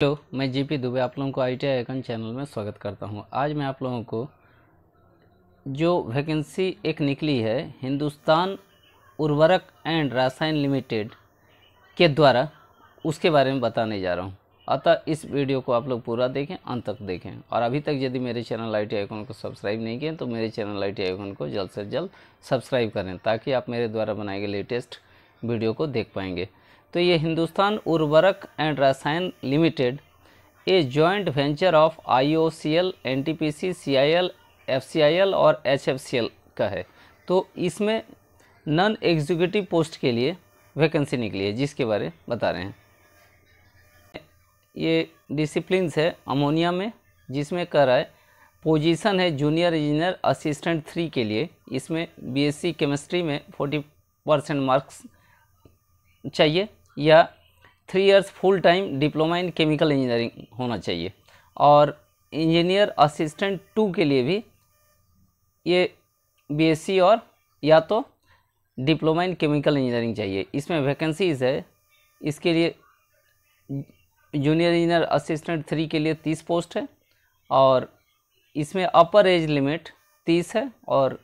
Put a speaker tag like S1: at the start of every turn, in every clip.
S1: Hello, मैं GP Dubey आप लोगों को ITI आइकन चैनल में स्वागत करता हूं। आज मैं आप लोगों को जो वैकेंसी एक निकली है हिंदुस्तान उर्वरक एंड रसायन लिमिटेड के द्वारा, उसके बारे में बताने जा रहा हूं। अतः इस वीडियो को आप लोग पूरा देखें, अंत तक देखें। और अभी तक यदि मेरे चैनल ITI आइकन को सब्सक्राइब नहीं किए तो मेरे चैनल ITI आइकन को जल्द से जल्द सब्सक्राइब करें, ताकि आप मेरे द्वारा बनाए गए लेटेस्ट वीडियो को देख पाएंगे। तो ये हिंदुस्तान उर्वरक एंड रसायन limited a joint venture of IOCL, NTPC, CIL, FCIL और HFCL का है। तो इसमें नॉन एग्जीक्यूटिव पोस्ट के लिए वैकेंसी निकली है, जिसके बारे में बता रहे हैं। ये डिसिप्लिन्स है अमोनिया में, जिसमें कह रहा है पोजीशन है जूनियर इंजीनियर असिस्टेंट 3 के लिए। इसमें BSc केमिस्ट्री में 40% मार्क्स चाहिए, या 3 years full time diploma in chemical engineering होना चाहिए। और इंजीनियर असिस्टेंट 2 के लिए भी ये BSc और या तो डिप्लोमा इन केमिकल इंजीनियरिंग चाहिए। इसमें वैकेंसीज है, इसके लिए जूनियर इंजीनियर असिस्टेंट 3 के लिए 30 पोस्ट है, और इसमें अपर एज लिमिट 30 है और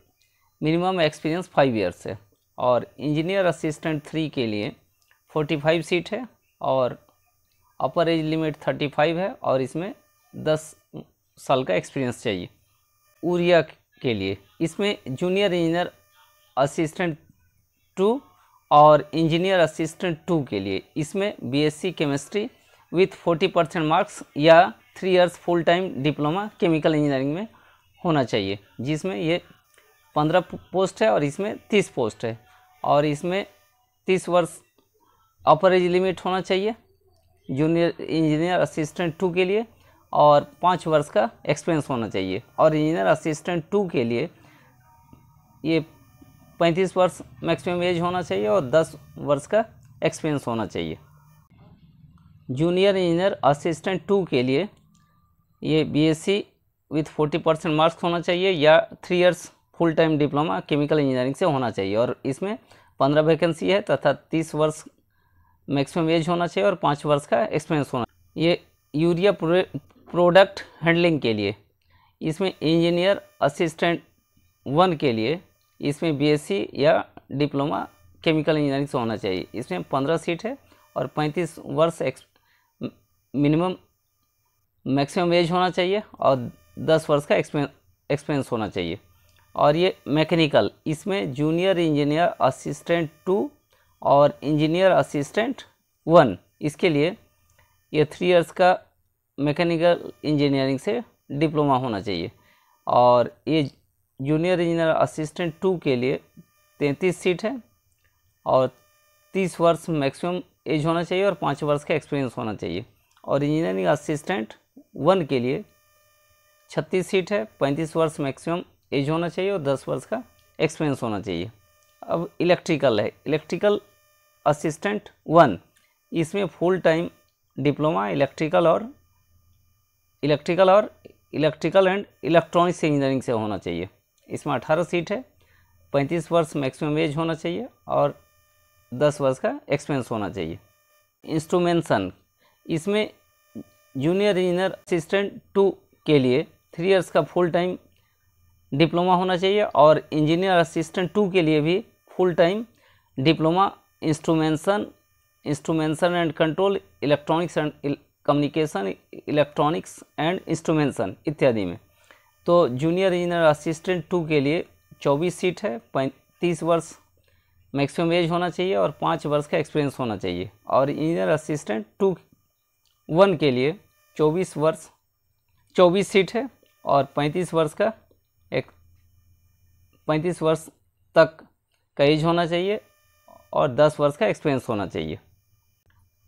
S1: मिनिमम एक्सपीरियंस 5 इयर्स है। और इंजीनियर असिस्टेंट 3 के लिए 45 सीट है और अपर एज लिमिट 35 है, और इसमें 10 साल का एक्सपीरियंस चाहिए। यूरिया के लिए इसमें जूनियर इंजीनियर असिस्टेंट 2 और इंजीनियर असिस्टेंट 2 के लिए इसमें BSc केमिस्ट्री विथ 40% मार्क्स या 3 years full time diploma chemical engineering में होना चाहिए, जिसमें ये 15 पोस्ट है और इसमें 30 पोस्ट है। और इसमें 30 वर्ष अपर एज लिमिट होना चाहिए जूनियर इंजीनियर असिस्टेंट 2 के लिए, और 5 वर्ष का एक्सपीरियंस होना चाहिए। और इंजीनियर असिस्टेंट 2 के लिए ये 35 वर्ष मैक्सिमम एज होना चाहिए और 10 वर्ष का एक्सपीरियंस होना चाहिए। जूनियर इंजीनियर असिस्टेंट 2 के लिए ये BSc विथ 40% मार्क्स होना चाहिए, या 3 years full time diploma chemical engineering से होना चाहिए। और इसमें 15 वैकेंसी है तथा 30 वर्ष मैक्सिमम एज होना चाहिए और 5 वर्ष का एक्सपीरियंस होना। ये यूरिया प्रोडक्ट हैंडलिंग के लिए इसमें इंजीनियर असिस्टेंट 1 के लिए इसमें BSc या डिप्लोमा केमिकल इंजीनियरिंग से होना चाहिए। इसमें 15 सीट है और 35 वर्ष मिनिमम मैक्सिमम एज होना चाहिए और 10 वर्ष का एक्सपीरियंस होना चाहिए। और ये मैकेनिकल, इसमें जूनियर इंजीनियर असिस्टेंट 2 और इंजीनियर असिस्टेंट 1, इसके लिए ये 3 इयर्स का मैकेनिकल इंजीनियरिंग से डिप्लोमा होना चाहिए। और ये जूनियर इंजीनियर असिस्टेंट 2 के लिए 33 सीट है और 30 वर्ष मैक्सिमम एज होना चाहिए और 5 वर्ष का एक्सपीरियंस होना चाहिए। और इंजीनियरिंग असिस्टेंट 1 के लिए 36 सीट है, 35 वर्ष मैक्सिमम एज होना चाहिए और 10 वर्ष का एक्सपीरियंस होना चाहिए। अब इलेक्ट्रिकल है, इलेक्ट्रिकल असिस्टेंट 1, इसमें full time diploma electrical and electronics engineering से होना चाहिए। इसमें 18 सीट है, 35 वर्ष मैक्सिमम एज होना चाहिए और 10 वर्ष का एक्सपीरियंस होना चाहिए। इंस्ट्रूमेंटेशन, इसमें जूनियर इंजीनियर असिस्टेंट 2 के लिए 3 इयर्स का फुल टाइम डिप्लोमा होना चाहिए, और इंजीनियर असिस्टेंट 2 के लिए भी full time diploma instrumentation and control, electronics and communication, electronics and instrumentation इत्यादि में। तो जूनियर इंजीनियर असिस्टेंट 2 के लिए 24 सीट है, 30 वर्ष मैक्सिमम एज होना चाहिए और 5 वर्ष का एक्सपीरियंस होना चाहिए। और इंजीनियर असिस्टेंट 1 के लिए 24 सीट है और 35 वर्ष तक का एज होना चाहिए और 10 वर्ष का एक्सपीरियंस होना चाहिए।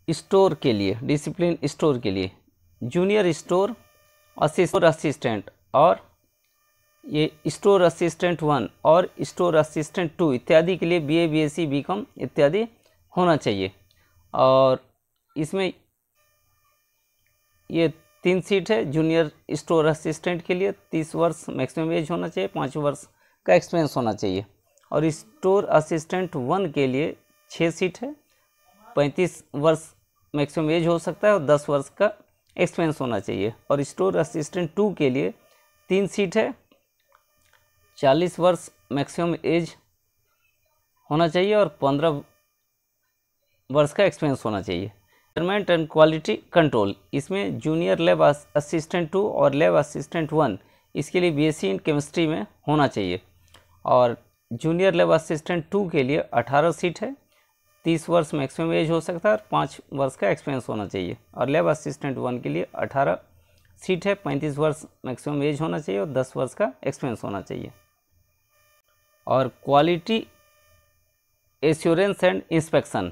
S1: स्टोर के लिए, डिसिप्लिन स्टोर के लिए जूनियर स्टोर असिस्टेंट और ये स्टोर असिस्टेंट 1 और स्टोर असिस्टेंट 2 इत्यादि के लिए BA, BSc, BCom इत्यादि होना चाहिए। और इसमें ये 3 सीट है, जूनियर स्टोर असिस्टेंट के लिए 30 वर्ष मैक्सिमम एज होना चाहिए, 5 वर्ष का एक्सपीरियंस होना चाहिए। और स्टोर असिस्टेंट 1 के लिए 6 सीट है, 35 वर्ष मैक्सिमम एज हो सकता है और 10 वर्ष का एक्सपीरियंस होना चाहिए। और स्टोर असिस्टेंट 2 के लिए 3 सीट है, 40 वर्ष मैक्सिमम एज होना चाहिए और 15 वर्ष का एक्सपीरियंस होना चाहिए। मेजरमेंट एंड क्वालिटी कंट्रोल, इसमें जूनियर लैब असिस्टेंट 2 और लैब असिस्टेंट 1 इसके लिए बीएससी इन केमिस्ट्री में होना चाहिए। और जूनियर लैब असिस्टेंट 2 के लिए 18 सीट है, 30 वर्ष मैक्सिमम एज हो सकता है और 5 वर्ष का एक्सपीरियंस होना चाहिए। और लैब असिस्टेंट 1 के लिए 18 सीट है, 35 वर्ष मैक्सिमम एज होना चाहिए और 10 वर्ष का एक्सपीरियंस होना चाहिए। और क्वालिटी एश्योरेंस एंड इंस्पेक्शन,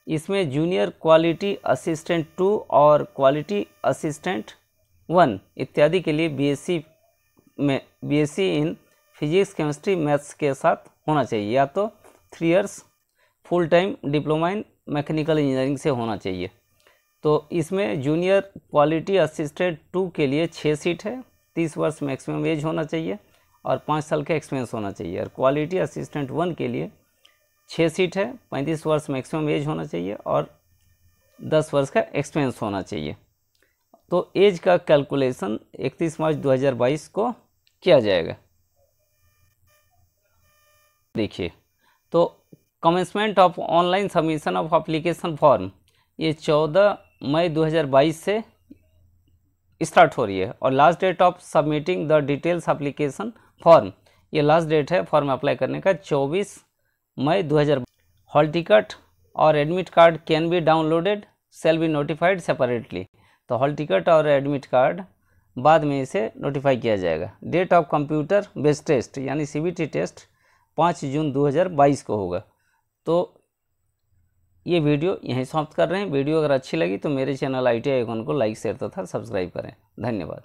S1: इसमें जूनियर क्वालिटी असिस्टेंट 2 और क्वालिटी असिस्टेंट 1 इत्यादि के लिए BSc in physics chemistry maths के साथ होना चाहिए, या तो 3 years full time diploma in mechanical engineering से होना चाहिए। तो इसमें जूनियर क्वालिटी असिस्टेंट 2 के लिए 6 सीट है, 30 वर्ष मैक्सिमम एज होना चाहिए और 5 साल का एक्सपीरियंस होना चाहिए। और क्वालिटी असिस्टेंट 1 के लिए 6 सीट है, 35 वर्ष मैक्सिमम एज होना चाहिए और 10 वर्ष का एक्सपीरियंस होना चाहिए। तो एज का कैलकुलेशन 31 मार्च 2022 को किया जाएगा। देखिए, तो commencement of online submission of application form ये 14 मई 2022 से स्टार्ट हो रही है। और last date of submitting the details application form, ये लास्ट डेट है फॉर्म अप्लाई करने का 24 मई 2000। हॉल टिकट और admit card can be downloaded shall be notified separately. तो हॉल टिकट और एडमिट कार्ड बाद में इसे नोटिफाई किया जाएगा। Date of computer based test यानी सीबीटी टेस्ट 5 जून 2022 को होगा। तो ये वीडियो यहीं समाप्त कर रहे हैं। वीडियो अगर अच्छी लगी तो मेरे चैनल ITI आइकॉन को लाइक शेयर तथा सब्सक्राइब करें। धन्यवाद।